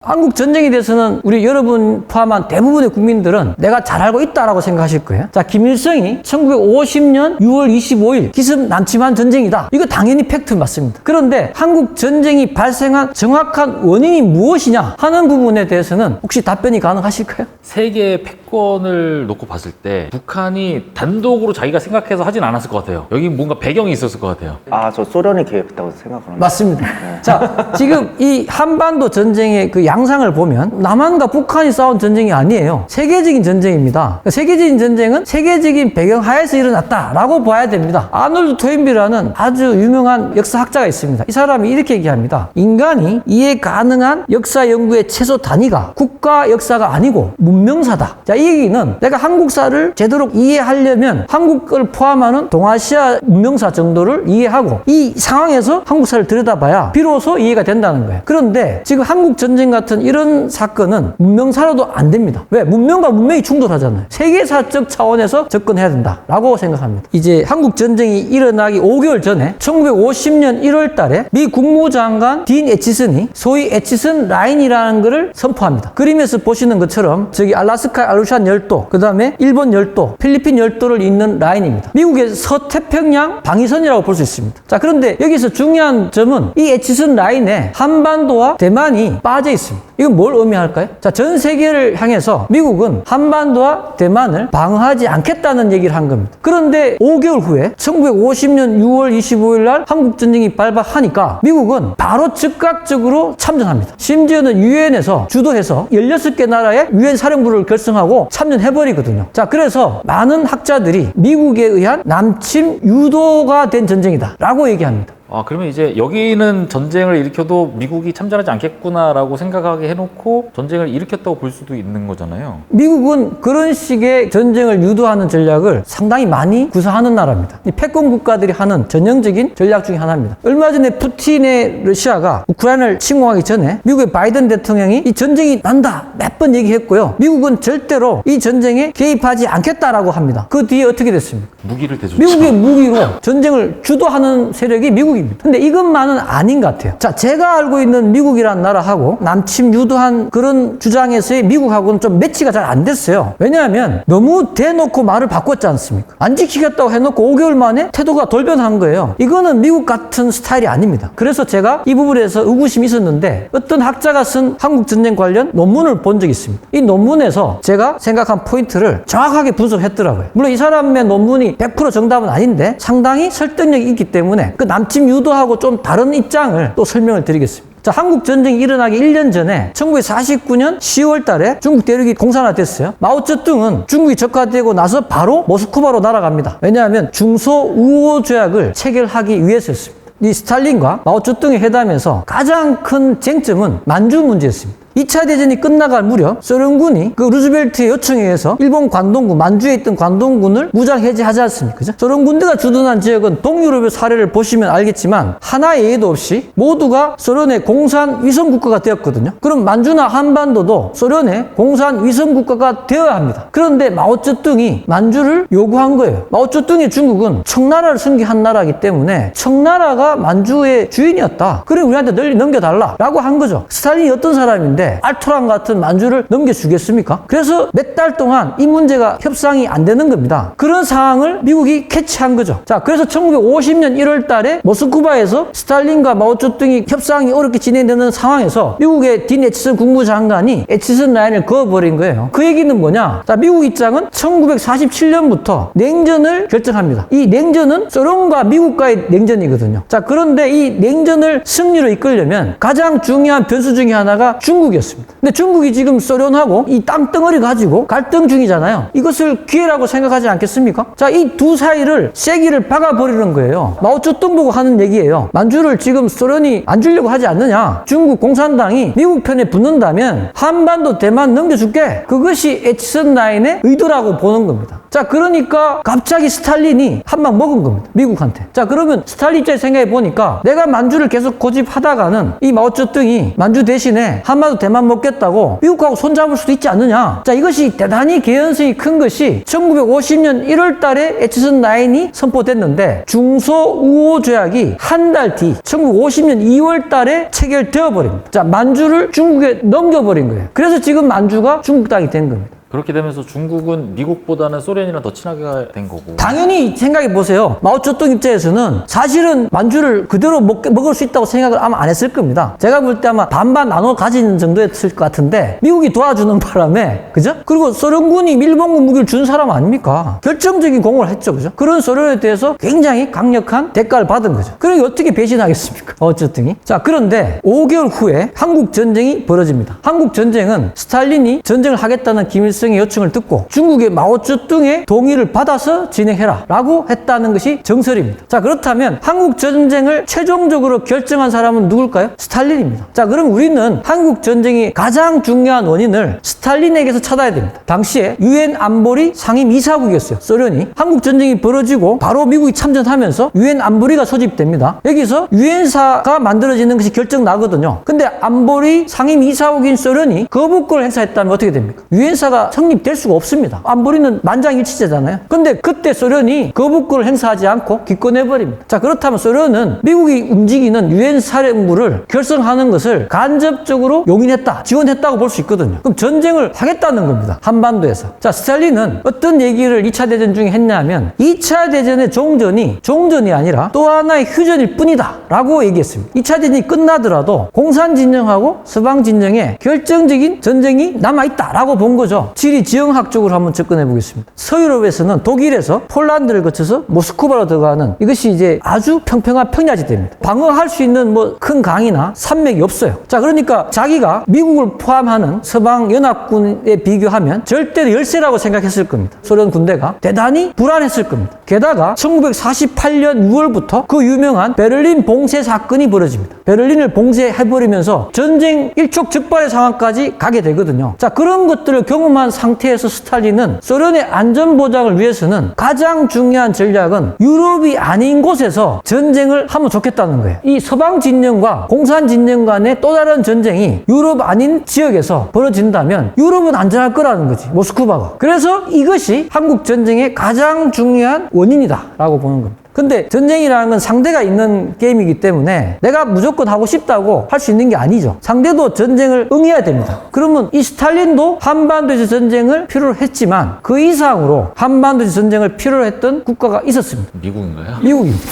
한국 전쟁에 대해서는 우리 여러분 포함한 대부분의 국민들은 내가 잘 알고 있다라고 생각하실 거예요. 자, 김일성이 1950년 6월 25일 기습 남침한 전쟁이다. 이거 당연히 팩트 맞습니다. 그런데 한국 전쟁이 발생한 정확한 원인이 무엇이냐 하는 부분에 대해서는 혹시 답변이 가능하실까요? 세계의 패권을 놓고 봤을 때 북한이 단독으로 자기가 생각해서 하진 않았을 것 같아요. 여기 뭔가 배경이 있었을 것 같아요. 저 소련이 계획했다고 생각하는 맞습니다. 자, 지금 이 한반도 전쟁의 그 양상을 보면 남한과 북한이 싸운 전쟁이 아니에요. 세계적인 전쟁입니다. 세계적인 전쟁은 세계적인 배경 하에서 일어났다라고 봐야 됩니다. 아놀드 토인비라는 아주 유명한 역사학자가 있습니다. 이 사람이 이렇게 얘기합니다. 인간이 이해 가능한 역사 연구의 최소 단위가 국가 역사가 아니고 문명사다. 자, 이 얘기는 내가 한국사를 제대로 이해하려면 한국을 포함하는 동아시아 문명사 정도를 이해하고 이 상황에서 한국사를 들여다봐야 비로소 이해가 된다는 거예요. 그런데 지금 한국 전쟁 같은 이런 사건은 문명사로도 안 됩니다. 왜? 문명과 문명이 충돌하잖아요. 세계사적 차원에서 접근해야 된다라고 생각합니다. 이제 한국 전쟁이 일어나기 5개월 전에 1950년 1월 달에 미 국무장관 딘 애치슨이 소위 애치슨 라인이라는 것을 선포합니다. 그림에서 보시는 것처럼 저기 알라스카 알루샨 열도, 그 다음에 일본 열도, 필리핀 열도를 잇는 라인입니다. 미국의 서태평양 방위선이라고 볼 수 있습니다. 자, 그런데 여기서 중요한 점은 이 애치슨 라인에 한반도와 대만이 빠져 있습니다. 이건 뭘 의미할까요? 자, 전 세계를 향해서 미국은 한반도와 대만을 방어하지 않겠다는 얘기를 한 겁니다. 그런데 5개월 후에 1950년 6월 25일 날 한국전쟁이 발발하니까 미국은 바로 즉각적으로 참전합니다. 심지어는 유엔에서 주도해서 16개 나라의 유엔 사령부를 결성하고 참전해버리거든요. 자, 그래서 많은 학자들이 미국에 의한 남침 유도가 된 전쟁이다 라고 얘기합니다. 그러면 이제 여기는 전쟁을 일으켜도 미국이 참전하지 않겠구나라고 생각하게 해놓고 전쟁을 일으켰다고 볼 수도 있는 거잖아요. 미국은 그런 식의 전쟁을 유도하는 전략을 상당히 많이 구사하는 나라입니다. 이 패권 국가들이 하는 전형적인 전략 중에 하나입니다. 얼마 전에 푸틴의 러시아가 우크라이나를 침공하기 전에 미국의 바이든 대통령이 이 전쟁이 난다 몇 번 얘기했고요. 미국은 절대로 이 전쟁에 개입하지 않겠다라고 합니다. 그 뒤에 어떻게 됐습니까? 무기를 대줬죠. 미국의 무기로 전쟁을 주도하는 세력이 미국입니다. 근데 이것만은 아닌 것 같아요. 자, 제가 알고 있는 미국이라는 나라하고 남침 유도한 그런 주장에서의 미국하고는 좀 매치가 잘 안 됐어요. 왜냐하면 너무 대놓고 말을 바꿨지 않습니까? 안 지키겠다고 해놓고 5개월 만에 태도가 돌변한 거예요. 이거는 미국 같은 스타일이 아닙니다. 그래서 제가 이 부분에서 의구심이 있었는데 어떤 학자가 쓴 한국 전쟁 관련 논문을 본 적이 있습니다. 이 논문에서 제가 생각한 포인트를 정확하게 분석했더라고요. 물론 이 사람의 논문이 100% 정답은 아닌데 상당히 설득력이 있기 때문에 그 남침 유도하고 좀 다른 입장을 또 설명을 드리겠습니다. 자, 한국 전쟁이 일어나기 1년 전에 1949년 10월 달에 중국 대륙이 공산화됐어요. 마오쩌둥은 중국이 적화되고 나서 바로 모스크바로 날아갑니다. 왜냐하면 중소우호 조약을 체결하기 위해서였습니다. 이 스탈린과 마오쩌둥의 회담에서 가장 큰 쟁점은 만주 문제였습니다. 2차 대전이 끝나갈 무렵 소련군이 그 루즈벨트의 요청에 의해서 일본 관동군, 만주에 있던 관동군을 무장 해제하지 않습니까? 그죠? 소련 군대가 주둔한 지역은 동유럽의 사례를 보시면 알겠지만 하나의 예의도 없이 모두가 소련의 공산 위성 국가가 되었거든요. 그럼 만주나 한반도도 소련의 공산 위성 국가가 되어야 합니다. 그런데 마오쩌둥이 만주를 요구한 거예요. 마오쩌둥의 중국은 청나라를 승계한 나라이기 때문에 청나라가 만주의 주인이었다. 그래 우리한테 널리 넘겨달라 라고 한 거죠. 스탈린이 어떤 사람인데 알토란 같은 만주를 넘겨주겠습니까? 그래서 몇 달 동안 이 문제가 협상이 안 되는 겁니다. 그런 상황을 미국이 캐치한 거죠. 자, 그래서 1950년 1월 달에 모스크바에서 스탈린과 마오쩌둥이 협상이 어렵게 진행되는 상황에서 미국의 딘 애치슨 국무장관이 애치슨 라인을 그어버린 거예요. 그 얘기는 뭐냐? 자, 미국 입장은 1947년부터 냉전을 결정합니다. 이 냉전은 소련과 미국과의 냉전이거든요. 자, 그런데 이 냉전을 승리로 이끌려면 가장 중요한 변수 중에 하나가 중국이었습니다. 근데 중국이 지금 소련하고 이 땅덩어리 가지고 갈등 중이잖아요. 이것을 기회라고 생각하지 않겠습니까? 자, 이 두 사이를 쐐기를 박아버리는 거예요. 마오쩌둥 보고 하는 얘기예요. 만주를 지금 소련이 안 주려고 하지 않느냐? 중국 공산당이 미국 편에 붙는다면 한반도 대만 넘겨줄게. 그것이 애치슨 라인의 의도라고 보는 겁니다. 자, 그러니까 갑자기 스탈린이 한 방 먹은 겁니다. 미국한테. 자, 그러면 스탈린 입장에 생각해 보니까 내가 만주를 계속 고집하다가는 이 마오쩌둥이 만주 대신에 한마도 대만 먹겠다고 미국하고 손잡을 수도 있지 않느냐. 자, 이것이 대단히 개연성이 큰 것이 1950년 1월 달에 에치슨 라인이 선포됐는데 중소우호 조약이 한 달 뒤 1950년 2월 달에 체결되어 버립니다. 자, 만주를 중국에 넘겨버린 거예요. 그래서 지금 만주가 중국 땅이 된 겁니다. 그렇게 되면서 중국은 미국보다는 소련이랑 더 친하게 된 거고. 당연히 생각해 보세요. 마오쩌둥 입장에서는 사실은 만주를 그대로 먹을 수 있다고 생각을 아마 안 했을 겁니다. 제가 볼 때 아마 반반 나눠 가지는 정도였을 것 같은데 미국이 도와주는 바람에, 그죠? 그리고 소련군이 일본군 무기를 준 사람 아닙니까? 결정적인 공을 했죠, 그죠? 그런 소련에 대해서 굉장히 강력한 대가를 받은 거죠. 그러니 어떻게 배신하겠습니까? 마오쩌둥이. 자, 그런데 5개월 후에 한국 전쟁이 벌어집니다. 한국 전쟁은 스탈린이 전쟁을 하겠다는 김일성의 요청을 듣고 중국의 마오쩌둥의 동의를 받아서 진행해라 라고 했다는 것이 정설입니다. 자, 그렇다면 한국 전쟁을 최종적으로 결정한 사람은 누굴까요? 스탈린입니다. 자, 그럼 우리는 한국 전쟁의 가장 중요한 원인을 스탈린에게서 찾아야 됩니다. 당시에 유엔 안보리 상임이사국이었어요. 소련이. 한국 전쟁이 벌어지고 바로 미국이 참전하면서 유엔 안보리가 소집됩니다. 여기서 유엔사가 만들어지는 것이 결정 나거든요. 근데 안보리 상임이사국인 소련이 거부권을 행사했다면 어떻게 됩니까? 유엔사가 성립될 수가 없습니다. 안보리는 만장일치제잖아요. 근데 그때 소련이 거부권을 행사하지 않고 기권해버립니다. 자, 그렇다면 소련은 미국이 움직이는 유엔 사령부를 결성하는 것을 간접적으로 용인했다, 지원했다고 볼 수 있거든요. 그럼 전쟁을 하겠다는 겁니다. 한반도에서. 자, 스탈린은 어떤 얘기를 2차 대전 중에 했냐면 2차 대전의 종전이 아니라 또 하나의 휴전일 뿐이다 라고 얘기했습니다. 2차 대전이 끝나더라도 공산 진영하고 서방 진영에 결정적인 전쟁이 남아있다 라고 본 거죠. 지리 지형학적으로 한번 접근해 보겠습니다. 서유럽에서는 독일에서 폴란드를 거쳐서 모스크바로 들어가는 이것이 이제 아주 평평한 평야지대입니다. 방어할 수 있는 뭐 큰 강이나 산맥이 없어요. 자, 그러니까 자기가 미국을 포함하는 서방 연합군에 비교하면 절대 열세라고 생각했을 겁니다. 소련 군대가 대단히 불안했을 겁니다. 게다가 1948년 6월부터 그 유명한 베를린 봉쇄 사건이 벌어집니다. 베를린을 봉쇄해버리면서 전쟁 일촉즉발의 상황까지 가게 되거든요. 자, 그런 것들을 경험한 상태에서 스탈린은 소련의 안전보장을 위해서는 가장 중요한 전략은 유럽이 아닌 곳에서 전쟁을 하면 좋겠다는 거예요. 이 서방 진영과 공산 진영 간의 또 다른 전쟁이 유럽 아닌 지역에서 벌어진다면 유럽은 안전할 거라는 거지, 모스크바가. 그래서 이것이 한국 전쟁의 가장 중요한 원인이다 라고 보는 겁니다. 근데 전쟁이라는 건 상대가 있는 게임이기 때문에 내가 무조건 하고 싶다고 할 수 있는 게 아니죠. 상대도 전쟁을 응해야 됩니다. 그러면 이 스탈린도 한반도에서 전쟁을 필요로 했지만 그 이상으로 한반도에서 전쟁을 필요로 했던 국가가 있었습니다. 미국인가요? 미국입니다.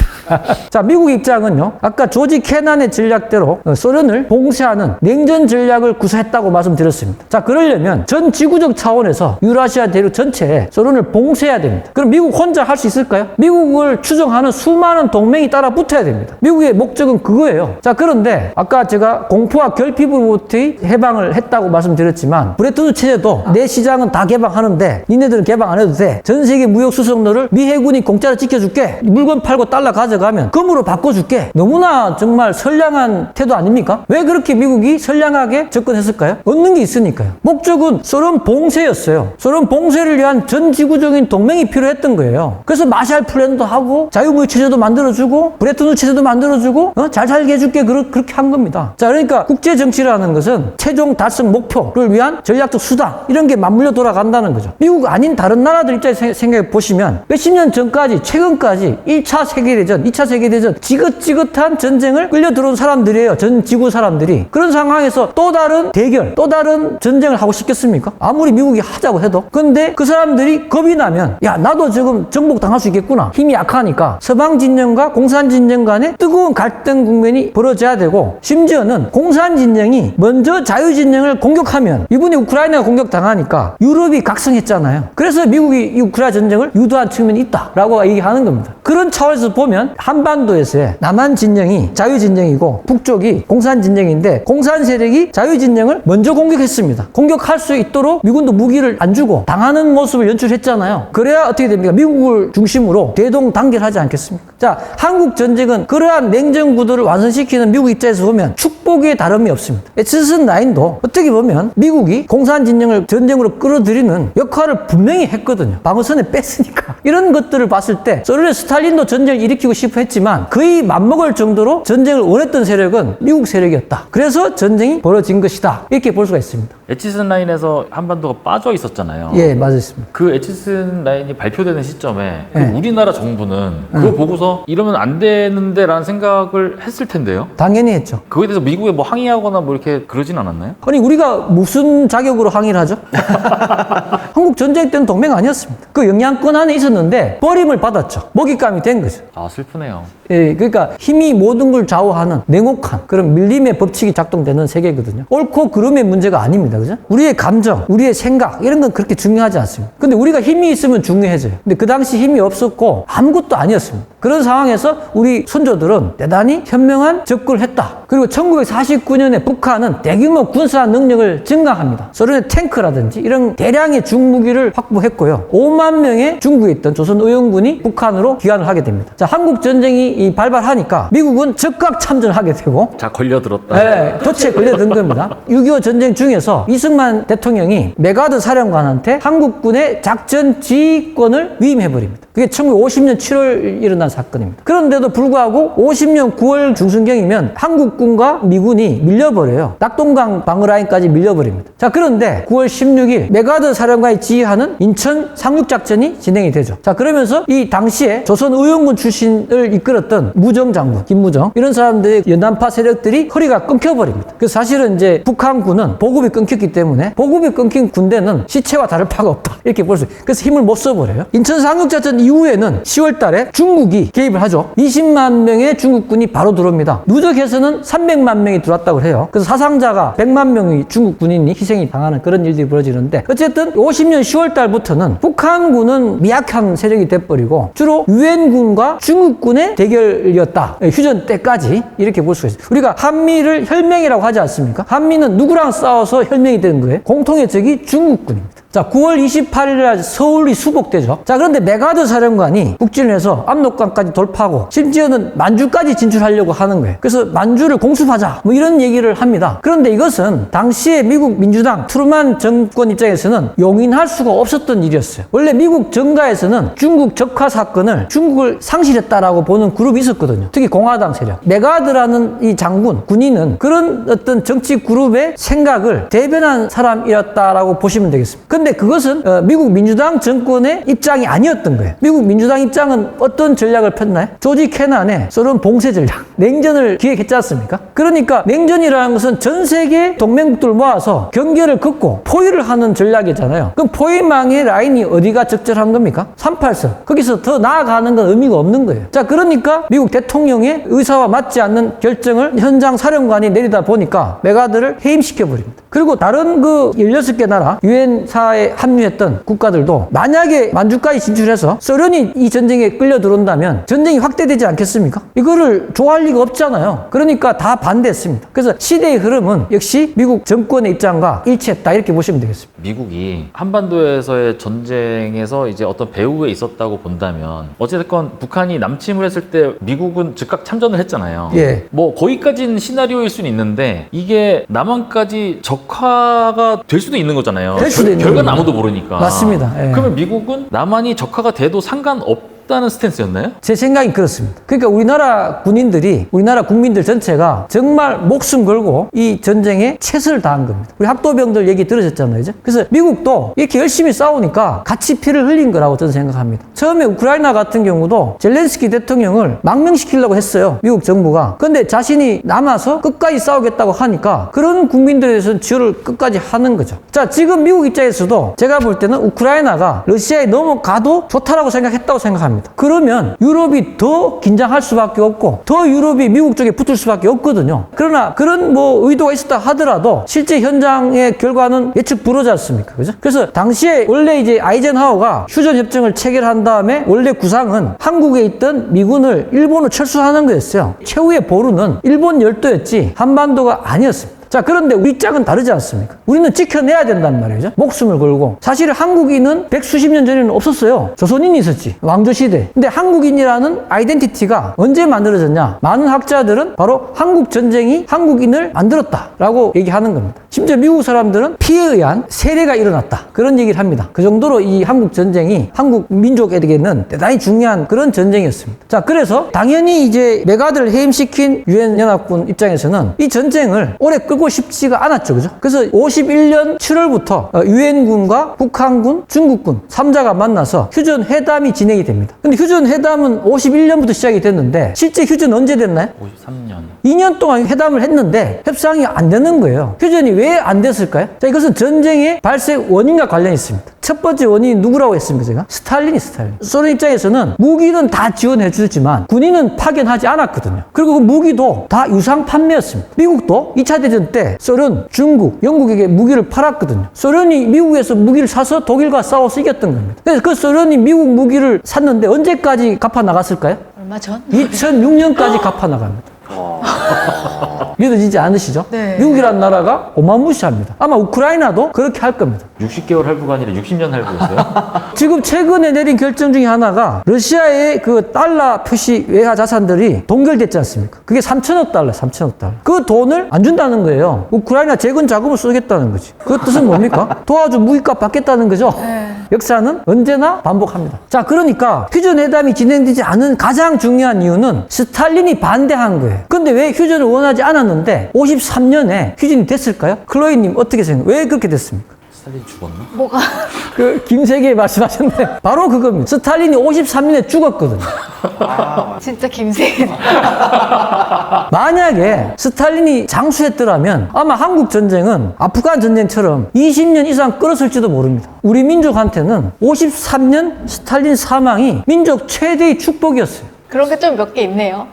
자, 미국 입장은요, 아까 조지 캐난의 전략대로 소련을 봉쇄하는 냉전 전략을 구사했다고 말씀드렸습니다. 자, 그러려면 전 지구적 차원에서 유라시아 대륙 전체에 소련을 봉쇄해야 됩니다. 그럼 미국 혼자 할 수 있을까요? 미국을 추종하는 수많은 동맹이 따라 붙어야 됩니다. 미국의 목적은 그거예요. 자, 그런데 아까 제가 공포와 결핍으로부터의 해방을 했다고 말씀드렸지만 브레튼 체제도 내 시장은 다 개방하는데 니네들은 개방 안 해도 돼. 전 세계 무역 수송로를 미 해군이 공짜로 지켜줄게. 물건 팔고 달러 가져가면 금으로 바꿔줄게. 너무나 정말 선량한 태도 아닙니까? 왜 그렇게 미국이 선량하게 접근했을까요? 얻는 게 있으니까요. 목적은 소련 봉쇄였어요. 소련 봉쇄를 위한 전 지구적인 동맹이 필요했던 거예요. 그래서 마샬 플랜도 하고 자유무역 체제도 만들어주고 브레튼 체제도 만들어주고 잘 살게 해줄게 그렇게 한 겁니다. 자, 그러니까 국제 정치라는 것은 최종 달성 목표를 위한 전략적 수단 이런 게 맞물려 돌아간다는 거죠. 미국 아닌 다른 나라들 입장에서 생각해 보시면 몇십 년 전까지 최근까지 1차 세계대전, 2차 세계대전 지긋지긋한 전쟁을 끌려 들어온 사람들이에요. 전 지구 사람들이. 그런 상황에서 또 다른 대결, 또 다른 전쟁을 하고 싶겠습니까? 아무리 미국이 하자고 해도. 근데 그 사람들이 겁이 나면 야, 나도 지금 정복당할 수 있겠구나. 힘이 약하니까 서방 진영과 공산 진영 간에 뜨거운 갈등 국면이 벌어져야 되고, 심지어는 공산 진영이 먼저 자유 진영을 공격하면 이번에 우크라이나가 공격당하니까 유럽이 각성했잖아요. 그래서 미국이 이 우크라이나 전쟁을 유도한 측면이 있다라고 얘기하는 겁니다. 그런 차원에서 보면 한반도에서의 남한 진영이 자유 진영이고 북쪽이 공산 진영인데 공산 세력이 자유 진영을 먼저 공격했습니다. 공격할 수 있도록 미군도 무기를 안 주고 당하는 모습을 연출했잖아요. 그래야 어떻게 됩니까? 미국을 중심으로 대동단결하지 않겠습니까? 자, 한국 전쟁은 그러한 냉전 구도를 완성시키는 미국 입장에서 보면 축복에 다름이 없습니다. 에치슨 라인도 어떻게 보면 미국이 공산 진영을 전쟁으로 끌어들이는 역할을 분명히 했거든요. 방어선에 뺐으니까. 이런 것들을 봤을 때 소련의 스탈린도 전쟁을 일으키고 싶어 했지만 거의 맞먹을 정도로 전쟁을 원했던 세력은 미국 세력이었다. 그래서 전쟁이 벌어진 것이다. 이렇게 볼 수가 있습니다. 에치슨 라인에서 한반도가 빠져 있었잖아요. 예, 맞습니다. 그 에치슨 라인이 발표되는 시점에 그 네. 우리나라 정부는 그걸 보고서 이러면 안 되는데 라는 생각을 했을 텐데요. 당연히 했죠. 그거에 대해서 미국에 뭐 항의하거나 뭐 이렇게 그러진 않았나요? 아니 우리가 무슨 자격으로 항의를 하죠? 한국 전쟁 때는 동맹 아니었습니다. 그 영향권 안에 있었는데 버림을 받았죠. 먹잇감이 된 거죠. 아, 슬프네요. 예, 그러니까 힘이 모든 걸 좌우하는 냉혹한 그런 밀림의 법칙이 작동되는 세계거든요. 옳고 그름의 문제가 아닙니다. 그죠? 우리의 감정, 우리의 생각 이런 건 그렇게 중요하지 않습니다. 근데 우리가 힘이 있으면 중요해져요. 근데 그 당시 힘이 없었고 아무것도 아니었습니다. 그런 상황에서 우리 선조들은 대단히 현명한 접근을 했다. 그리고 1949년에 북한은 대규모 군사 능력을 증강합니다. 소련의 탱크라든지 이런 대량의 중무기를 확보했고요. 5만 명의 중국에 있던 조선 의용군이 북한으로 귀환을 하게 됩니다. 자, 한국 전쟁이 발발하니까 미국은 즉각 참전하게 되고 자, 걸려들었다. 네, 도체에 걸려든 겁니다. 6.25 전쟁 중에서 이승만 대통령이 메가드 사령관한테 한국군의 작전 지휘권을 위임해버립니다. 그게 1950년 7월 일어난 사건입니다. 그런데도 불구하고 50년 9월 중순경이면 한국군과 미군이 밀려버려요. 낙동강 방어라인까지 밀려버립니다. 자, 그런데 9월 16일 메가드 사령관이 지휘하는 인천 상륙작전이 진행이 되죠. 자, 그러면서 이 당시에 조선 의용군 출신을 이끌었던 무정장군, 김무정 이런 사람들의 연남파 세력들이 허리가 끊겨버립니다. 그래서 사실은 이제 북한군은 보급이 끊겼기 때문에 보급이 끊긴 군대는 시체와 다를 바가 없다. 이렇게 볼 수 있어요. 그래서 힘을 못 써버려요. 인천 상륙작전 이후에는 10월 달에 중국이 개입을 하죠. 20만 명의 중국군이 바로 들어옵니다. 누적해서는 300만 명이 들어왔다고 해요. 그래서 사상자가 100만 명의 중국 군인이 희생이 당하는 그런 일들이 벌어지는데 어쨌든 50년 10월 달부터는 북한군은 미약한 세력이 돼버리고 주로 유엔군과 중국군의 대결이었다. 휴전 때까지 이렇게 볼 수가 있어요. 우리가 한미를 혈맹이라고 하지 않습니까? 한미는 누구랑 싸워서 혈맹이 되는 거예요? 공통의 적이 중국군입니다. 자, 9월 28일에 서울이 수복되죠. 자, 그런데 메가드 사령관이 북진을 해서 압록강까지 돌파하고 심지어는 만주까지 진출하려고 하는 거예요. 그래서 만주를 공습하자 뭐 이런 얘기를 합니다. 그런데 이것은 당시에 미국 민주당 트루만 정권 입장에서는 용인할 수가 없었던 일이었어요. 원래 미국 정가에서는 중국 적화 사건을 중국을 상실했다라고 보는 그룹이 있었거든요. 특히 공화당 세력. 메가드라는 이 장군, 군인은 그런 어떤 정치 그룹의 생각을 대변한 사람이었다라고 보시면 되겠습니다. 근데 그것은 미국 민주당 정권의 입장이 아니었던 거예요. 미국 민주당 입장은 어떤 전략을 폈나요? 조지 캐난의 소련 봉쇄 전략, 냉전을 기획했지 않습니까? 그러니까 냉전이라는 것은 전 세계 동맹국들을 모아서 경계를 긋고 포위를 하는 전략이잖아요. 그럼 포위망의 라인이 어디가 적절한 겁니까? 38선. 거기서 더 나아가는 건 의미가 없는 거예요. 자, 그러니까 미국 대통령의 의사와 맞지 않는 결정을 현장 사령관이 내리다 보니까 메가드를 해임시켜버립니다. 그리고 다른 그 16개 나라 유엔사에 합류했던 국가들도 만약에 만주까지 진출해서 소련이 이 전쟁에 끌려 들어온다면 전쟁이 확대되지 않겠습니까? 이거를 좋아할 리가 없잖아요. 그러니까 다 반대했습니다. 그래서 시대의 흐름은 역시 미국 정권의 입장과 일치했다 이렇게 보시면 되겠습니다. 미국이 한반도에서의 전쟁에서 이제 어떤 배후에 있었다고 본다면 어쨌든 북한이 남침을 했을 때 미국은 즉각 참전을 했잖아요. 예. 뭐 거기까지는 시나리오일 수는 있는데 이게 남한까지 적화가 될 수도 있는 거잖아요. 될 수도 있는 별건 거죠. 아무도 모르니까. 맞습니다. 예. 그러면 미국은 남한이 적화가 돼도 상관없다는 스탠스였나요? 제 생각이 그렇습니다. 그러니까 우리나라 군인들이, 우리나라 국민들 전체가 정말 목숨 걸고 이 전쟁에 최선을 다한 겁니다. 우리 학도병들 얘기 들으셨잖아요. 이제? 그래서 미국도 이렇게 열심히 싸우니까 같이 피를 흘린 거라고 저는 생각합니다. 처음에 우크라이나 같은 경우도 젤렌스키 대통령을 망명시키려고 했어요. 미국 정부가. 그런데 자신이 남아서 끝까지 싸우겠다고 하니까 그런 국민들에 대해서는 지원을 끝까지 하는 거죠. 자, 지금 미국 입장에서도 제가 볼 때는 우크라이나가 러시아에 넘어가도 좋다라고 생각했다고 생각합니다. 합니다. 그러면 유럽이 더 긴장할 수밖에 없고 더 유럽이 미국 쪽에 붙을 수밖에 없거든요. 그러나 그런 뭐 의도가 있었다 하더라도 실제 현장의 결과는 예측 불허지 않습니까? 그죠? 그래서 당시에 원래 이제 아이젠하워가 휴전 협정을 체결한 다음에 원래 구상은 한국에 있던 미군을 일본으로 철수하는 거였어요. 최후의 보루는 일본 열도였지 한반도가 아니었습니다. 자, 그런데 우리 입장은 다르지 않습니까? 우리는 지켜내야 된단 말이죠. 목숨을 걸고. 사실 한국인은 백수십 년 전에는 없었어요. 조선인이 있었지. 왕조시대. 근데 한국인이라는 아이덴티티가 언제 만들어졌냐? 많은 학자들은 바로 한국전쟁이 한국인을 만들었다라고 얘기하는 겁니다. 심지어 미국 사람들은 피에 의한 세례가 일어났다. 그런 얘기를 합니다. 그 정도로 이 한국전쟁이 한국 민족에게는 대단히 중요한 그런 전쟁이었습니다. 자, 그래서 당연히 이제 메가드를 해임시킨 유엔연합군 입장에서는 이 전쟁을 오래 끌고 싶지가 않았죠. 그죠? 그래서 51년 7월부터 유엔군과 북한군, 중국군 3자가 만나서 휴전회담이 진행이 됩니다. 근데 휴전회담은 51년부터 시작이 됐는데 실제 휴전 언제 됐나요? 53년. 2년 동안 회담을 했는데 협상이 안 되는 거예요. 휴전이 왜 안 됐을까요? 자, 이것은 전쟁의 발생 원인과 관련이 있습니다. 첫 번째 원인이 누구라고 했습니까, 제가? 스탈린. 소련 입장에서는 무기는 다 지원해 주지만 군인은 파견하지 않았거든요. 그리고 그 무기도 다 유상 판매였습니다. 미국도 2차 대전 때 소련, 중국, 영국에게 무기를 팔았거든요. 소련이 미국에서 무기를 사서 독일과 싸워서 이겼던 겁니다. 그래서 그 소련이 미국 무기를 샀는데 언제까지 갚아 나갔을까요? 얼마 전? 2006년까지 갚아 나갑니다. 믿어지지 않으시죠? 네. 미국이라는 나라가 어마무시합니다. 아마 우크라이나도 그렇게 할 겁니다. 60개월 할부가 아니라 60년 할부였어요? 지금 최근에 내린 결정 중에 하나가 러시아의 그 달러 표시 외화 자산들이 동결됐지 않습니까? 그게 3천억 달러. 그 돈을 안 준다는 거예요. 우크라이나 재건 자금을 쓰겠다는 거지. 그 뜻은 뭡니까? 도와줘 무기값 받겠다는 거죠. 네. 역사는 언제나 반복합니다. 자, 그러니까 휴전회담이 진행되지 않은 가장 중요한 이유는 스탈린이 반대한 거예요. 근데 왜 휴전을 원하지 않았는데 53년에 휴전이 됐을까요? 클로이님 어떻게 생각해요? 왜 그렇게 됐습니까? 스탈린 죽었나? 뭐가? 그 김세계 말씀하셨네. 바로 그겁니다. 스탈린이 53년에 죽었거든요. 진짜 김세인. 만약에 스탈린이 장수했더라면 아마 한국 전쟁은 아프간 전쟁처럼 20년 이상 끌었을지도 모릅니다. 우리 민족한테는 53년 스탈린 사망이 민족 최대의 축복이었어요. 그런 게 좀 몇 개 있네요.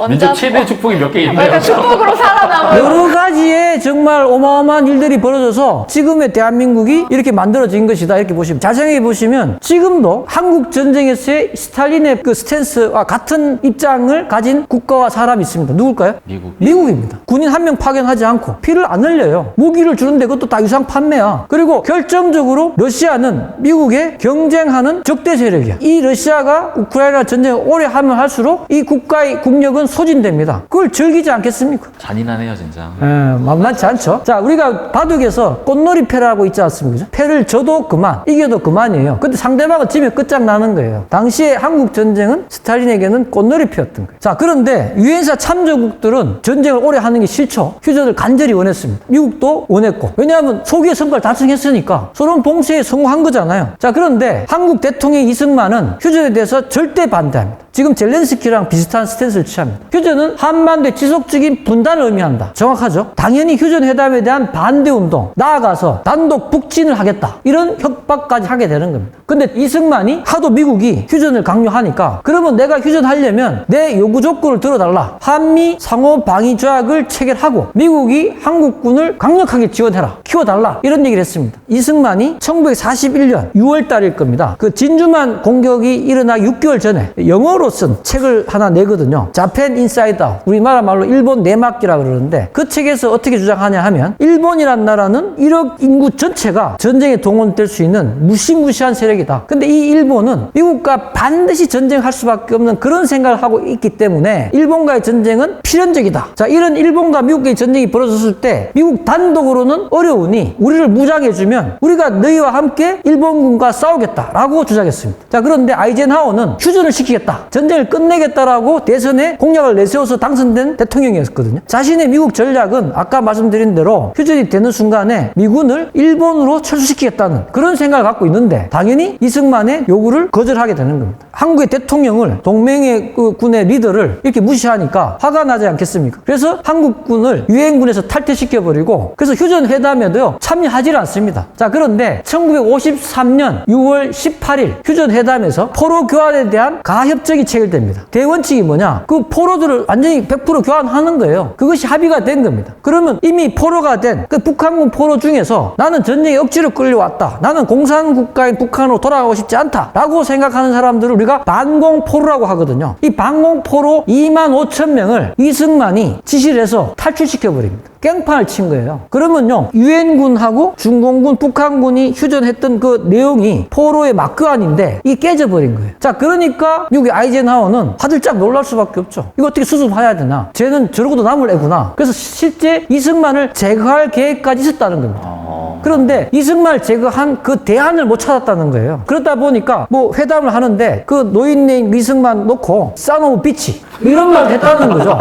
민족 최대 축복이 몇 개 있네요. 그러니까 축복으로 살아남은. 여러 가지의 정말 어마어마한 일들이 벌어져서 지금의 대한민국이 이렇게 만들어진 것이다. 이렇게 보시면, 잘 생각해 보시면 지금도 한국 전쟁에서의 스탈린의 그 스탠스와 같은 입장을 가진 국가와 사람이 있습니다. 누굴까요? 미국입니다. 군인 한 명 파견하지 않고 피를 안 흘려요. 무기를 주는데 그것도 다 유상 판매야. 그리고 결정적으로 러시아는 미국에 경쟁하는 적대 세력이야. 이 러시아가 우크라이나 전쟁을 오래 하면 할수록 이 국가의 국력은 소진됩니다. 그걸 즐기지 않겠습니까? 잔인하네요, 진짜. 만만치 않죠? 자, 우리가 바둑에서 꽃놀이 패라고 있지 않습니까? 패를 져도 그만, 이겨도 그만이에요. 근데 상대방은 지면 끝장나는 거예요. 당시에 한국 전쟁은 스탈린에게는 꽃놀이 패였던 거예요. 자, 그런데 유엔사 참여국들은 전쟁을 오래 하는 게 싫죠. 휴전을 간절히 원했습니다. 미국도 원했고. 왜냐하면 소기의 성과를 달성했으니까 소련 봉쇄에 성공한 거잖아요. 자, 그런데 한국 대통령 이승만은 휴전에 대해서 절대 반대합니다. 지금 젤렌스키랑 비슷한 스탠스를 취합니다. 휴전은 한반도의 지속적인 분단을 의미한다. 정확하죠? 당연히 휴전회담에 대한 반대운동, 나아가서 단독 북진을 하겠다. 이런 협박까지 하게 되는 겁니다. 근데 이승만이 하도 미국이 휴전을 강요하니까 그러면 내가 휴전하려면 내 요구 조건을 들어달라. 한미 상호 방위 조약을 체결하고 미국이 한국군을 강력하게 지원해라. 키워달라. 이런 얘기를 했습니다. 이승만이 1941년 6월 달일 겁니다. 그 진주만 공격이 일어나 6개월 전에 영어로 쓴 책을 하나 내거든요. 자펜 인사이드 아웃. 우리나라 말로 일본 내막기라 그러는데 그 책에서 어떻게 주장하냐 하면 일본이란 나라는 1억 인구 전체가 전쟁에 동원될 수 있는 무시무시한 세력이다. 근데 이 일본은 미국과 반드시 전쟁할 수밖에 없는 그런 생각을 하고 있기 때문에 일본과의 전쟁은 필연적이다. 자, 이런 일본과 미국의 전쟁이 벌어졌을 때 미국 단독으로는 어려우니 우리를 무장해주면 우리가 너희와 함께 일본군과 싸우겠다라고 주장했습니다. 자, 그런데 아이젠하워는 휴전을 시키겠다. 전쟁을 끝내겠다라고 대선에 공약을 내세워서 당선된 대통령이었거든요. 자신의 미국 전략은 아까 말씀드린 대로 휴전이 되는 순간에 미군을 일본으로 철수시키겠다는 그런 생각을 갖고 있는데 당연히 이승만의 요구를 거절하게 되는 겁니다. 한국의 대통령을 동맹의 그 군의 리더를 이렇게 무시하니까 화가 나지 않겠습니까? 그래서 한국군을 유엔군에서 탈퇴시켜버리고 그래서 휴전회담에도요 참여하지 않습니다. 자, 그런데 1953년 6월 18일 휴전회담에서 포로 교환에 대한 가협정이 체결됩니다. 대원칙이 뭐냐? 그 포로들을 완전히 100% 교환하는 거예요. 그것이 합의가 된 겁니다. 그러면 이미 포로가 된 그 북한군 포로 중에서 나는 전쟁에 억지로 끌려왔다. 나는 공산국가인 북한으로 돌아가고 싶지 않다. 라고 생각하는 사람들을 우리가 반공포로라고 하거든요. 이 반공포로 25,000명을 이승만이 지시를 해서 탈출시켜버립니다. 깽판을 친 거예요. 그러면요, 유엔군하고 중공군, 북한군이 휴전했던 그 내용이 포로의 막교환인데 이게 깨져버린 거예요. 자, 그러니까 미국의 아이젠하워는 화들짝 놀랄 수밖에 없죠. 이거 어떻게 수습해야 되나? 쟤는 저러고도 남을 애구나. 그래서 실제 이승만을 제거할 계획까지 있었다는 겁니다. 그런데 이승만을 제거한 그 대안을 못 찾았다는 거예요. 그러다 보니까 뭐 회담을 하는데 그 노인네인 이승만 놓고 싸노브 비치 이런 말을 했다는 거죠.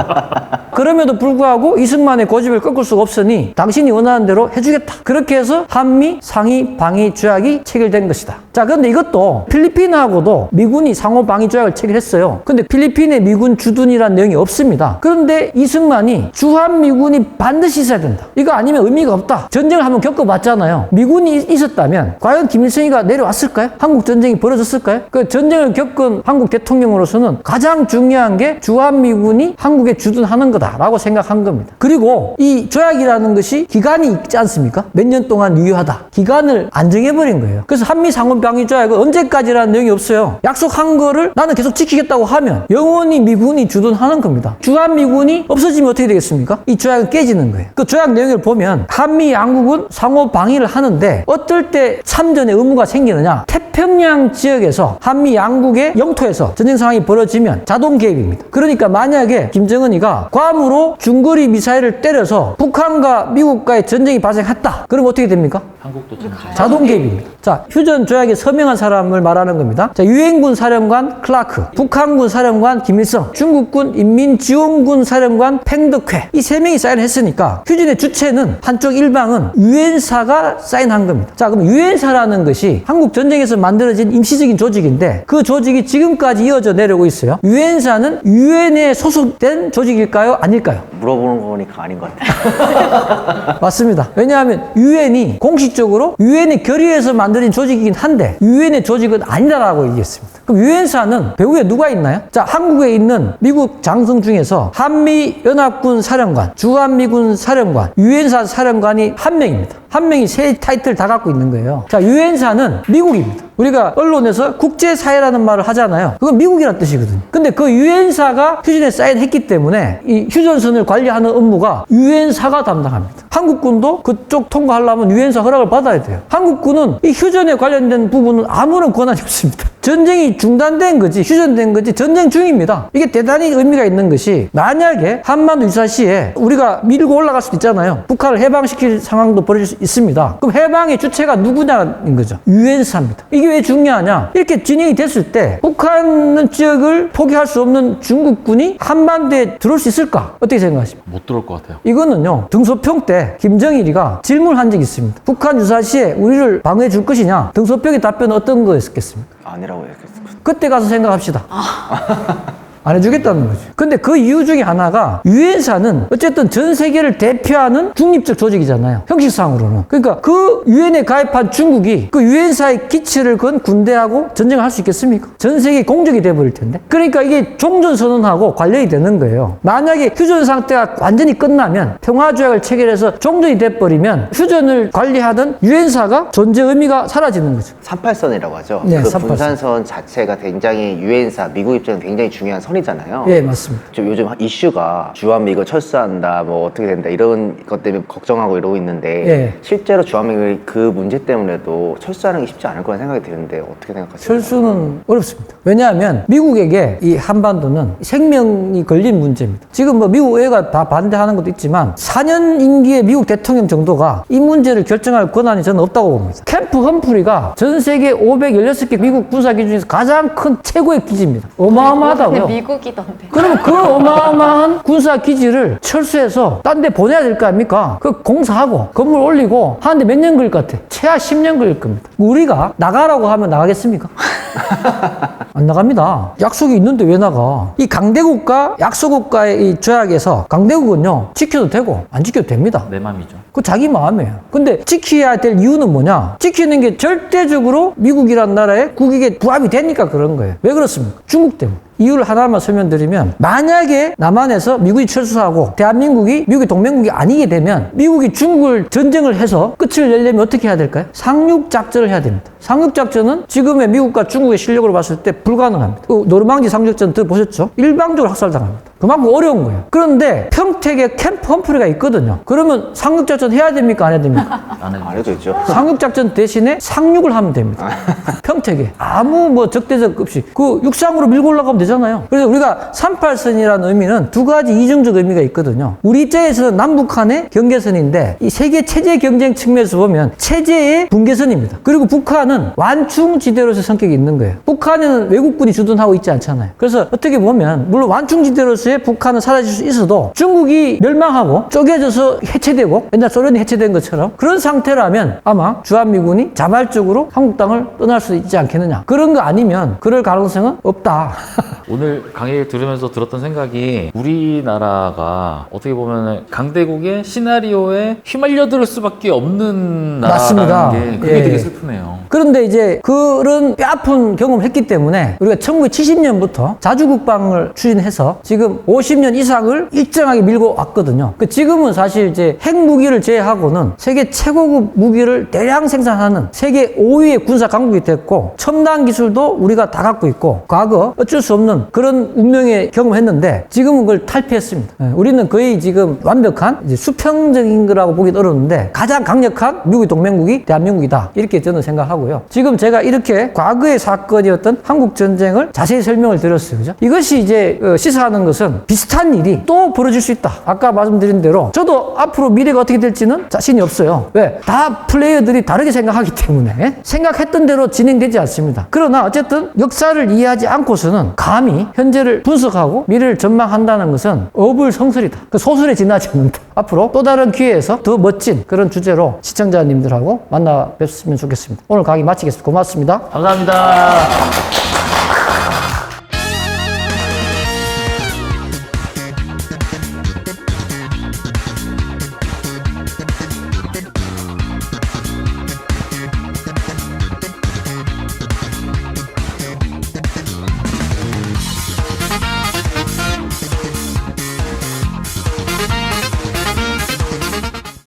그럼에도 불구하고 이승만의 고집을 꺾을 수가 없으니 당신이 원하는 대로 해주겠다. 그렇게 해서 한미 상위 방위 조약이 체결된 것이다. 자, 그런데 이것도 필리핀하고도 미군이 상호 방위 조약을 체결했어요. 근데 필리핀에 미군 주둔이라는 내용이 없습니다. 그런데 이승만이 주한미군이 반드시 있어야 된다. 이거 아니면 의미가 없다. 전쟁을 한번 겪어봤잖아요. 미군이 있었다면 과연 김일성이가 내려왔을까요? 한국 전쟁이 벌어졌을까요? 그 전쟁을 겪은 한국 대통령으로서는 가장 중요한 게 주한미군이 한국에 주둔하는 거다라고 생각한 겁니다. 그리고 이 조약이라는 것이 기간이 있지 않습니까? 몇 년 동안 유효하다. 기간을 안 정해버린 거예요. 그래서 한미 상호방위 조약은 언제까지라는 내용이 없어요. 약속한 거를 나는 계속 지키겠다고 하면 영원히 미군이 주둔하는 겁니다. 주한미군이 없어지면 어떻게 되겠습니까? 이 조약은 깨지는 거예요. 그 조약 내용을 보면 한미 양국은 상호 방위를 하는데 어떨 때 참전의 의무가 생기느냐? 태평양 지역에서 한미 양국의 영토에서 전쟁 상황이 벌어지면 자동 개입입니다. 그러니까 만약에 김정은이가 괌으로 중거리 미사일을 때려서 북한과 미국과의 전쟁이 발생했다. 그럼 어떻게 됩니까? 한국도 참 자동 개입입니다. 자, 휴전 조약에 서명한 사람을 말하는 겁니다. 자, 유엔군 사령관 클라크, 북한군 사령관 김일성, 중국군 인민지원군 사령관 팽덕회 이 세 명이 사인했으니까 휴전의 주체는 한쪽 일방은 유엔사가 사인한 겁니다. 자, 그럼 유엔사라는 것이 한국 전쟁에서 만들어진 임시적인 조직인데 그 조직이 지금까지 이어져 내려오고 있어요. 유엔사는 유엔에 소속된 조직일까요? 아닐까요? 물어보는 거니까 아닌 것 같아요. 맞습니다. 왜냐하면 유엔이 공식적으로 유엔의 결의에서 만들어진 조직이긴 한데 유엔의 조직은 아니다라고 얘기했습니다. 그럼 유엔사는 배후에 누가 있나요? 자, 한국에 있는 미국 장성 중에서 한미연합군 사령관, 주한미군 사령관, 유엔사 사령관이 한 명입니다. 한 명이 세 타이틀 다 갖고 있는 거예요. 자, 유엔사는 미국입니다. 우리가 언론에서 국제사회라는 말을 하잖아요. 그건 미국이라는 뜻이거든요. 근데 그 유엔사가 휴전에 사인했기 때문에 이 휴전선을 관리하는 업무가 유엔사가 담당합니다. 한국군도 그쪽 통과하려면 유엔사 허락을 받아야 돼요. 한국군은 이 휴전에 관련된 부분은 아무런 권한이 없습니다. 전쟁이 중단된 거지 휴전된 거지 전쟁 중입니다. 이게 대단히 의미가 있는 것이 만약에 한반도 유사시에 우리가 밀고 올라갈 수도 있잖아요. 북한을 해방시킬 상황도 벌어질 수 있습니다. 그럼 해방의 주체가 누구냐는 거죠. 유엔사입니다. 이게 왜 중요하냐? 이렇게 진행이 됐을 때 북한 지역을 포기할 수 없는 중국군이 한반도에 들어올 수 있을까? 어떻게 생각하십니까? 못 들어올 것 같아요. 이거는요, 등소평 때 김정일이가 질문한 적이 있습니다. 북한 유사시에 우리를 방어해 줄 것이냐? 등소평의 답변은 어떤 거였겠습니까? 아니라고 얘기했을 것 그때 가서 생각합시다. 안 해주겠다는 거지. 근데 그 이유 중에 하나가 유엔사는 어쨌든 전 세계를 대표하는 중립적 조직이잖아요. 형식상으로는. 그러니까 그 유엔에 가입한 중국이 그 유엔사의 기치를 건 군대하고 전쟁을 할 수 있겠습니까? 전 세계 공적이 돼버릴 텐데. 그러니까 이게 종전선언하고 관련이 되는 거예요. 만약에 휴전 상태가 완전히 끝나면 평화조약을 체결해서 종전이 돼버리면 휴전을 관리하던 유엔사가 존재 의미가 사라지는 거죠. 38선이라고 하죠. 네, 그 38선. 분산선 자체가 굉장히 유엔사, 미국 입장은 굉장히 중요한 선이잖아요. 예, 맞습니다. 좀 요즘 이슈가 주한미군 철수한다, 뭐 어떻게 된다 이런 것 때문에 걱정하고 이러고 있는데 예. 실제로 주한미군이 그 문제 때문에도 철수하는 게 쉽지 않을 거라는 생각이 드는데 어떻게 생각하세요? 철수는 어렵습니다. 왜냐하면 미국에게 이 한반도는 생명이 걸린 문제입니다. 지금 뭐 미국 의회가 다 반대하는 것도 있지만 4년 임기의 미국 대통령 정도가 이 문제를 결정할 권한이 저는 없다고 봅니다. 캠프 험프리가 전 세계 516개 미국 군사기지 중에서 가장 큰 최고의 기지입니다. 어마어마하다고요. 근데 미국이던데. 그러면 그 어마어마한 군사기지를 철수해서 딴 데 보내야 될 거 아닙니까? 그 공사하고 건물 올리고 하는데 몇 년 걸릴 것 같아? 최하 10년 걸릴 겁니다. 우리가 나가라고 하면 나가겠습니까? 안 나갑니다. 약속이 있는데 왜 나가? 이 강대국과 약소국가의 이 조약에서 강대국은요, 지켜도 되고 안 지켜도 됩니다. 내 맘이죠. 그 자기 마음이에요. 근데 지켜야 될 이유는 뭐냐? 지키는 게 절대적으로 미국이란 나라의 국익에 부합이 되니까 그런 거예요. 왜 그렇습니까? 중국 때문에. 이유를 하나만 설명드리면, 만약에 남한에서 미국이 철수하고 대한민국이 미국의 동맹국이 아니게 되면 미국이 중국을 전쟁을 해서 끝을 내려면 어떻게 해야 될까요? 상륙작전을 해야 됩니다. 상륙작전은 지금의 미국과 중국의 실력으로 봤을 때 불가능합니다. 노르망디 상륙작전 들어보셨죠? 일방적으로 학살당합니다. 그만큼 어려운 거예요. 그런데 평택에 캠프 험프리가 있거든요. 그러면 상륙작전 해야 됩니까? 안 해야 됩니까? 안 해도 있죠. 상륙작전 대신에 상륙을 하면 됩니다. 평택에. 아무 뭐 적대적 없이. 그 육상으로 밀고 올라가면 되잖아요. 그래서 우리가 38선이라는 의미는 두 가지 이중적 의미가 있거든요. 우리 입장에서는 남북한의 경계선인데 이 세계 체제 경쟁 측면에서 보면 체제의 분계선입니다. 그리고 북한은 완충지대로서의 성격이 있는 거예요. 북한에는 외국군이 주둔하고 있지 않잖아요. 그래서 어떻게 보면 물론 완충지대로서의 북한은 사라질 수 있어도 중국이 멸망하고 쪼개져서 해체되고 옛날 소련이 해체된 것처럼 그런 상태라면 아마 주한미군이 자발적으로 한국 땅을 떠날 수 있지 않겠느냐. 그런 거 아니면 그럴 가능성은 없다. 오늘 강의를 들으면서 들었던 생각이 우리나라가 어떻게 보면 강대국의 시나리오에 휘말려들 수밖에 없는 맞습니다. 나라라는 게 그게 예. 되게 슬프네요. 그런데 이제 그런 뼈아픈 경험을 했기 때문에 우리가 1970년부터 자주국방을 추진해서 지금 50년 이상을 일정하게 밀고 왔거든요. 지금은 사실 이제 핵무기를 제외하고는 세계 최고급 무기를 대량 생산하는 세계 5위의 군사 강국이 됐고 첨단 기술도 우리가 다 갖고 있고 과거 어쩔 수 없는 그런 운명의 경험했는데 지금은 그걸 탈피했습니다. 우리는 거의 지금 완벽한 이제 수평적인 거라고 보기 어려운데 가장 강력한 미국의 동맹국이 대한민국이다. 이렇게 저는 생각하고요. 지금 제가 이렇게 과거의 사건이었던 한국 전쟁을 자세히 설명을 드렸어요. 그죠? 이것이 이제 시사하는 것은 비슷한 일이 또 벌어질 수 있다. 아까 말씀드린 대로 저도 앞으로 미래가 어떻게 될지는 자신이 없어요. 왜? 다 플레이어들이 다르게 생각하기 때문에 생각했던 대로 진행되지 않습니다. 그러나 어쨌든 역사를 이해하지 않고서는 감히 현재를 분석하고 미래를 전망한다는 것은 어불성설이다. 그 소설에 지나지 않는다. 앞으로 또 다른 기회에서 더 멋진 그런 주제로 시청자님들하고 만나 뵙으면 좋겠습니다. 오늘 강의 마치겠습니다. 고맙습니다. 감사합니다.